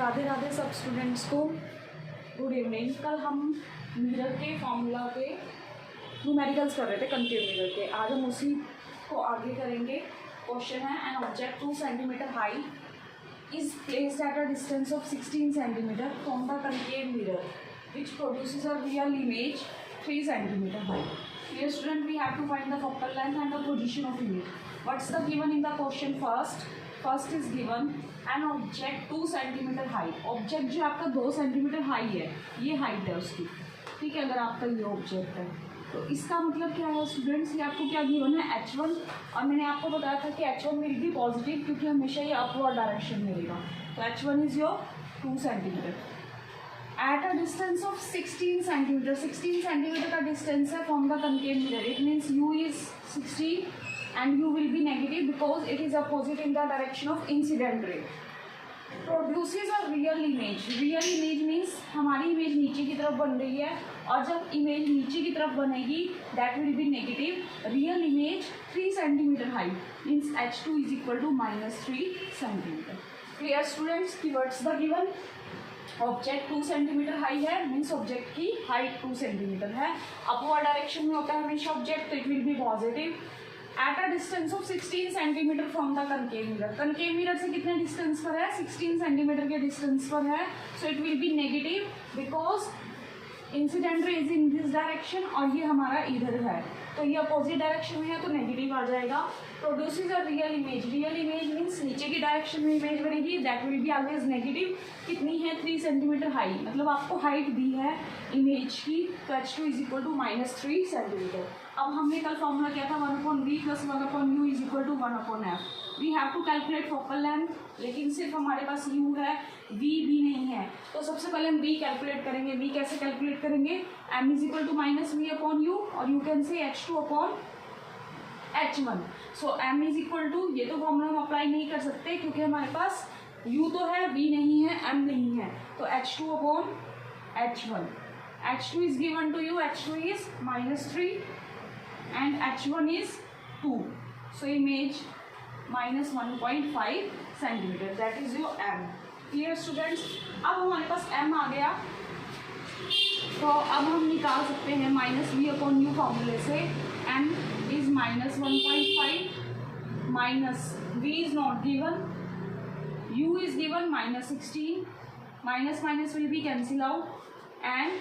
राधे राधे सब स्टूडेंट्स को good evening. कल हम मिरर के फॉर्मूला पे न्यूमेरिकल्स कर रहे थे कंकेव मिरर के। आज हम उसी को आगे करेंगे। क्वेश्चन है an object 2 centimetre high is placed at a distance of 16 centimetre from the concave mirror which produces a real image 3 centimetre high. Dear student, we have to find the focal length and the position of image. What's the given in the question? First is given an object 2 centimetre high. Object जो आपका 2 centimetre high है, ये height है उसकी, ठीक है। अगर आपका ये ऑब्जेक्ट है तो इसका मतलब क्या है स्टूडेंट्स, ये आपको क्या गिवन है h1, और मैंने आपको बताया था कि h1 विल बी पॉजिटिव क्योंकि हमेशा ये अपवर्ड डायरेक्शन मिलेगा। तो h1 is your 2 centimetre at a distance of 16 centimetre. 16 centimetre का डिस्टेंस है from the concave mirror. It means u is 16 and u will be negative because it is opposite in the direction of incident ray. Produces a real image. Real image means हमारी image नीचे की तरफ बन रही है और जब image नीचे की तरफ बनेगी that will be negative. Real image 3 centimetre high means h2 is equal to -3 centimetre. Clear students? Keywords the given. Object 2 centimetre high है मीन्स ऑब्जेक्ट की हाइट 2 सेंटीमीटर है। अपवर्ड डायरेक्शन में होता है हमेशा ऑब्जेक्ट, तो it will be positive at a distance of 16 centimetre from the concave mirror. Concave mirror से कितने डिस्टेंस पर है? 16 सेंटीमीटर के डिस्टेंस पर है। So it will be negative because incident ray is in this direction और ये हमारा इधर है, तो ये अपोजिट डायरेक्शन में है तो नेगेटिव आ जाएगा। Produces a real image. Real image means नीचे की डायरेक्शन में इमेज बनेगी, that will be always negative. कितनी है? 3 सेंटीमीटर हाई, मतलब आपको हाइट दी है इमेज की, तो h2 is equal to -3 centimetre. अब हमने कल फॉर्मूला किया था 1/v प्लस 1/u is equal to 1/f। We have to calculate focal length, लेकिन सिर्फ हमारे पास u है, v भी नहीं है, तो सबसे पहले हम v कैलकुलेट करेंगे। v कैसे कैलकुलेट करेंगे? m is equal to -v/u और you can say h2/h1। So m is equal to, ये तो फॉर्मूला हम अप्लाई नहीं कर सकते क्योंकि हमारे पास u तो है, v नहीं है, m नहीं है, तो h2/h1। h2 is given to you, h2 is -3 and h1 is 2, so image -1.5 centimetre, that is your m। Clear students? अब हमारे पास m आ गया, तो अब हम निकाल सकते हैं -v/u फॉर्मूले से। m is -1.5 minus v is not given, u is given -16, minus will be cancel out and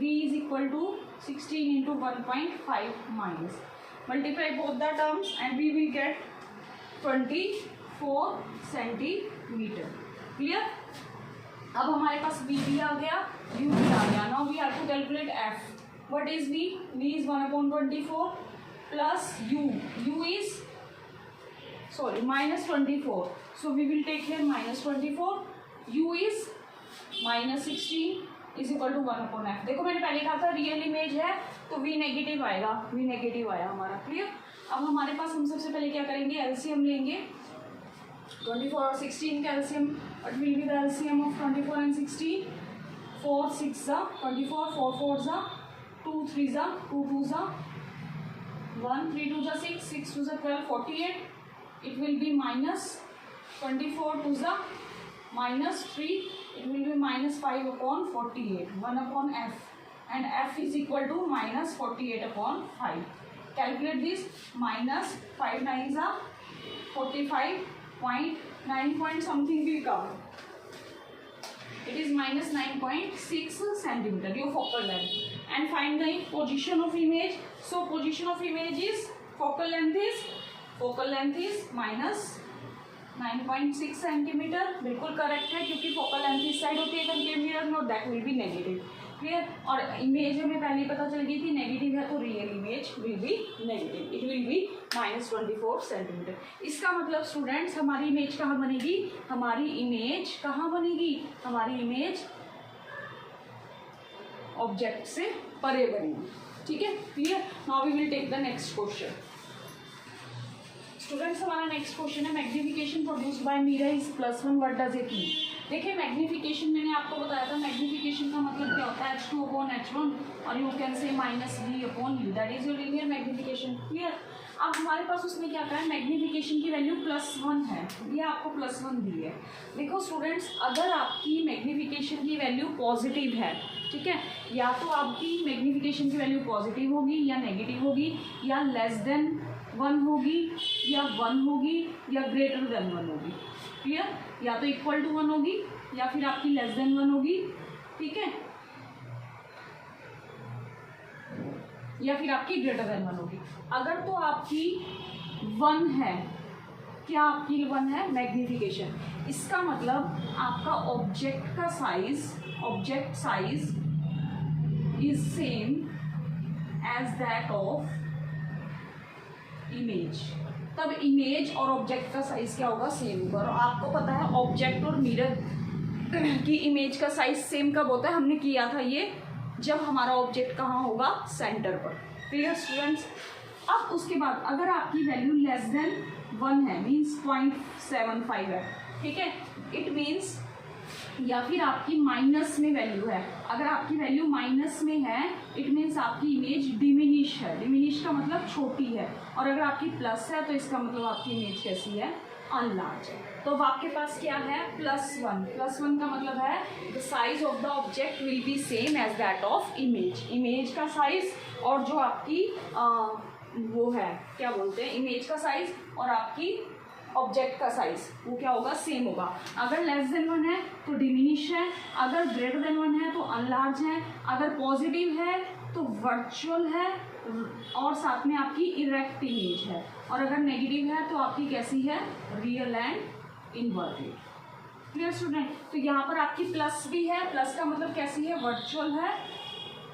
v is equal to 16 into 1.5 minus. Multiply both the terms and we will get 24 centimetre. Clear? अब हमारे पास v भी आ गया, u भी आ गया। Now we have to calculate f. What is v? v is 1/24 plus u is -24. So we will take here -24. u is -16 is equal to 1/f। देखो मैंने पहले कहा था रियल इमेज है तो v नेगेटिव आएगा, v नेगेटिव आया हमारा। क्लियर? अब हमारे पास हम सबसे पहले क्या करेंगे? एलसीएम लेंगे। 24 और 16 का LCM, what will be the LCM of 24 and 16? 4 6 जा 24, 4 4 जा 2 3 जा 2 2 जा 1 3 2 जा 6 6 2 जा 12 48। It will be -24 2 जा -3, it will be -5/48, 1/f, and f is equal to -48/5. Calculate this. -5 9 जा 45.9 point something will come. It is -9.6 centimeter, your focal length. And find the position of image. So position of image is focal length is -9.6 centimetre. बिल्कुल correct है क्योंकि focal length इस side होती है concave mirror में, that will be negative. Clear? और image हमें पहले ही पता चल गई थी नेगेटिव है, तो real image will be negative, it will be -24 centimetre. इसका मतलब स्टूडेंट्स हमारी इमेज कहाँ बनेगी? हमारी इमेज कहाँ बनेगी? हमारी इमेज ऑब्जेक्ट से परे बनेगी। ठीक है? Clear? Now we will take the next question. Students हमारा नेक्स्ट क्वेश्चन है magnification produced by mirror is +1, what does it mean? देखिए मैग्निफिकेशन मैंने आपको बताया था, मैग्निफिकेशन का मतलब क्या होता है? h2/h1 और यू कैन से -v/u, that is your linear magnification. Clear? अब हमारे पास उसमें क्या कहा है, मैग्नीफिकेशन की वैल्यू +1 है, ये आपको +1 दी है। देखो स्टूडेंट्स, अगर आपकी मैग्नीफिकेशन की वैल्यू पॉजिटिव है, ठीक है, या तो आपकी मैग्नीफिकेशन की वैल्यू पॉजिटिव होगी या नेगेटिव होगी, या लेस देन 1 होगी, या 1 होगी, या ग्रेटर देन 1 होगी। क्लियर? या तो इक्वल टू 1 होगी या फिर आपकी लेस देन 1 होगी, ठीक है, या फिर आपकी ग्रेटर देन 1 होगी। अगर तो आपकी 1 है, क्या आपकी 1 है मैग्नीफिकेशन, इसका मतलब आपका object size is same as that of image. तब इमेज और ऑब्जेक्ट का साइज क्या होगा, सेम होगा। और आपको पता है ऑब्जेक्ट और मिरर की इमेज का साइज सेम कब होता है, हमने किया था ये जब हमारा ऑब्जेक्ट कहाँ होगा, सेंटर पर। Clear students? अब उसके बाद अगर आपकी वैल्यू लेस देन 1 है, मीन्स 0.75 है, ठीक है, इट मीन्स, या फिर आपकी माइनस में वैल्यू है, अगर आपकी वैल्यू माइनस में है इट मीन्स आपकी इमेज डिमिनिश है। डिमिनिश का मतलब छोटी है, और अगर आपकी प्लस है तो इसका मतलब आपकी इमेज कैसी है, अनलार्ज है। तो अब आपके पास क्या है, +1। +1 का मतलब है the size of the object will be same as that of image. Image का साइज और जो आपकी वो है, क्या बोलते हैं, इमेज का साइज और आपकी ऑब्जेक्ट का साइज वो क्या होगा, सेम होगा। अगर लेस देन 1 है तो डिमिनिश है, अगर ग्रेटर देन 1 है तो अनलार्ज है, अगर पॉजिटिव है तो वर्चुअल है, और साथ में आपकी इरेक्ट इमेज है, और अगर नेगेटिव है तो आपकी कैसी है, real and inverted. Clear student? तो यहाँ पर आपकी प्लस भी है, प्लस का मतलब कैसी है, वर्चुअल है,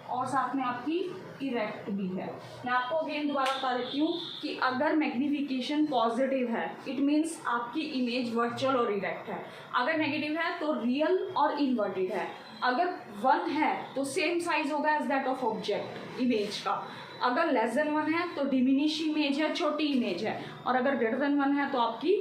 और साथ में आपकी इरेक्ट भी है। मैं आपको अगेन दोबारा बता देती हूँ कि अगर मैग्नीफिकेशन पॉजिटिव है इट मीन्स आपकी इमेज वर्चुअल और इरेक्ट है, अगर नेगेटिव है तो रियल और इन्वर्टेड है, अगर 1 है तो सेम साइज होगा as that of object image का, अगर लेस देन 1 है तो डिमिनिश इमेज है, छोटी इमेज है, और अगर ग्रेटर देन 1 है तो आपकी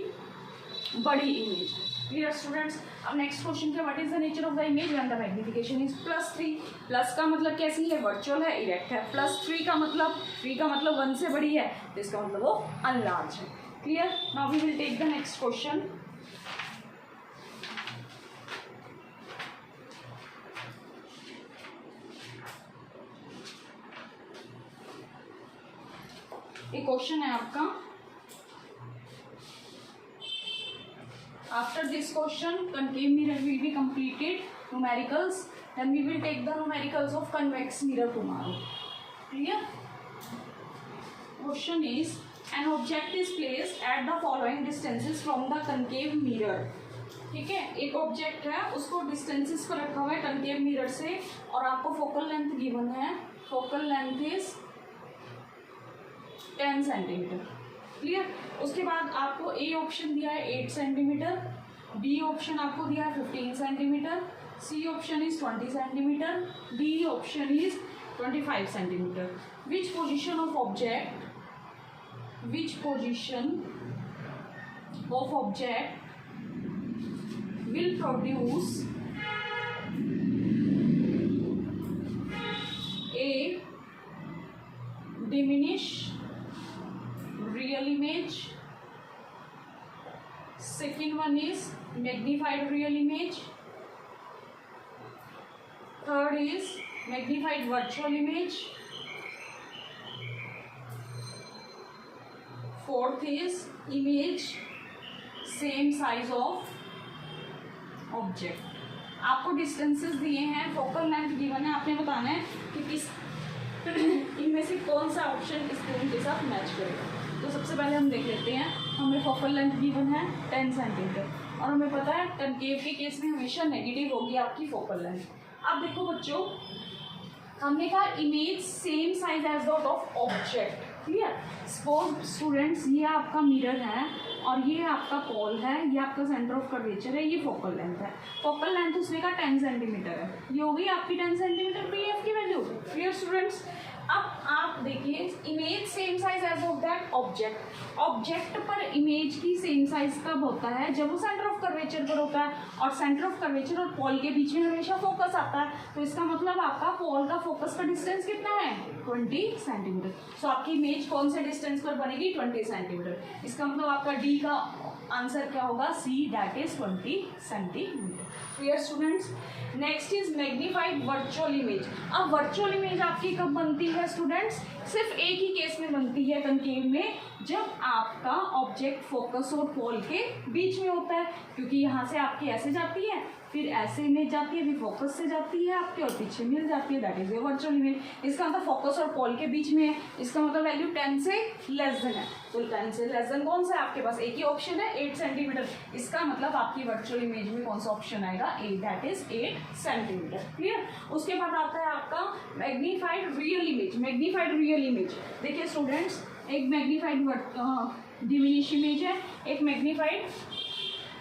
बड़ी इमेज है। Clear students? अब नेक्स्ट क्वेश्चन क्या, what is the nature of the image when the magnification is +3। Plus का मतलब कैसी है, वर्चुअल है, इरेक्ट है। +3 का मतलब 1 से बड़ी है, तो इसका मतलब वो अनलार्ज है। Clear? Now we will take the next question. एक क्वेश्चन है आपका, after this question concave mirror will be completed, numericals, then we will take the numericals of convex mirror tomorrow. Clear? Question is, an object is placed at the following distances from the concave mirror. ठीक है, एक object है, उसको distances पर रखा हुआ है concave mirror से, और आपको फोकल लेंथ गिवन है, focal length is 10 centimetre. Clear? उसके बाद आपको ए ऑप्शन दिया है 8 सेंटीमीटर, बी ऑप्शन आपको दिया है 15 centimetre, C option is 20 centimetre, D option is 25 centimetre. Which position of object will produce a diminished real image, second one is magnified real image, third is magnified virtual image, fourth is image same size of object. आपको distances दिए हैं, focal length given है, आपने बताना है कि किस इनमें से कौन सा ऑप्शन इस कोण के साथ मैच करेगा। तो सबसे पहले हम देख लेते हैं, हमें फोकल लेंथ गिवन है 10 सेंटीमीटर, और हमें पता है कनकेव के केस में हमेशा नेगेटिव होगी आपकी फोकल लेंथ। अब देखो बच्चों, हमने कहा image same size as that of object. Clear? Suppose students, ये आपका मिरर है और ये आपका पॉल है, ये आपका सेंटर ऑफ कर्वेचर है, ये फोकल लेंथ है। फोकल लेंथ उसमें का 10 सेंटीमीटर है, ये होगी आपकी 10 सेंटीमीटर पी एफ की वैल्यू। Clear students? अब आप देखिए image same size as of that object, object पर इमेज की सेम साइज कब होता है, जब वो सेंटर ऑफ कर्वेचर पर होता है, और सेंटर ऑफ कर्वेचर और पॉल के बीच में हमेशा फोकस आता है, तो इसका मतलब आपका पॉल का फोकस का डिस्टेंस कितना है 20 सेंटीमीटर। सो आपकी इमेज कौन से डिस्टेंस पर बनेगी 20 सेंटीमीटर। इसका मतलब आपका डी का आंसर क्या होगा, C, that is 20 centimetre. Clear students. Next is magnified virtual image. अब वर्चुअल इमेज आपकी कब बनती है स्टूडेंट्स, सिर्फ एक ही केस में बनती है कनकेव में, जब आपका ऑब्जेक्ट फोकस और पोल के बीच में होता है, क्योंकि यहाँ से आपकी ऐसे जाती है, फिर ऐसे इमेज जाती है, फिर फोकस से जाती है आपके और पीछे मिल जाती है, that is a virtual image. इसका मतलब फोकस और पोल के बीच में है, इसका मतलब वैल्यू 10 से लेस देन है, तो 10 से लेस देन कौन सा है आपके पास, एक ही ऑप्शन है 8 सेंटीमीटर। इसका मतलब आपकी वर्चुअल इमेज में कौन सा ऑप्शन आएगा, ए, दैट इज 8 सेंटीमीटर। क्लियर। उसके बाद आता है आपका magnified real image. Magnified real image देखिए स्टूडेंट्स, एक मैग्नीफाइड डिमिनिश इमेज है,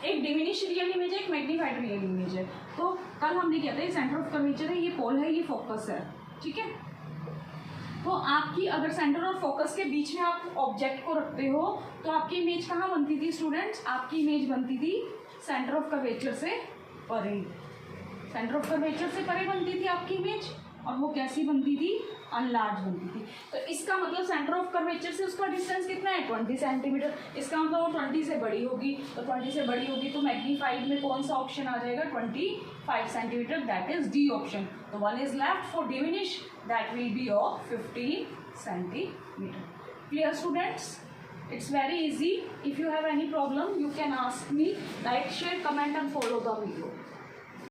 एक डिमिनिश रियल इमेज है, एक मैग्नीफाइड रियल इमेज है। तो कल हमने क्या था, ये सेंटर ऑफ कर्वेचर है, ये पोल है, ये फोकस है, ठीक है। तो आपकी अगर सेंटर और फोकस के बीच में आप ऑब्जेक्ट को रखते हो तो आपकी इमेज कहाँ बनती थी स्टूडेंट्स, आपकी इमेज बनती थी सेंटर ऑफ कर्वेचर से परे, सेंटर ऑफ कर्वेचर से परे बनती थी आपकी इमेज, और वो कैसी बनती थी, अनलार्ज बनती थी। तो इसका मतलब सेंटर ऑफ कर्वेचर से उसका डिस्टेंस कितना है 20 सेंटीमीटर। इसका मतलब वो 20 से बड़ी होगी, तो 20 से बड़ी होगी तो मैग्नीफाइड में कौन सा ऑप्शन आ जाएगा 25 centimetre, that is D option. तो 1 is left for diminish, that will be of 15 centimetre. Clear students, it's very easy. If you have any problem you can ask me, like, share, comment and follow the video.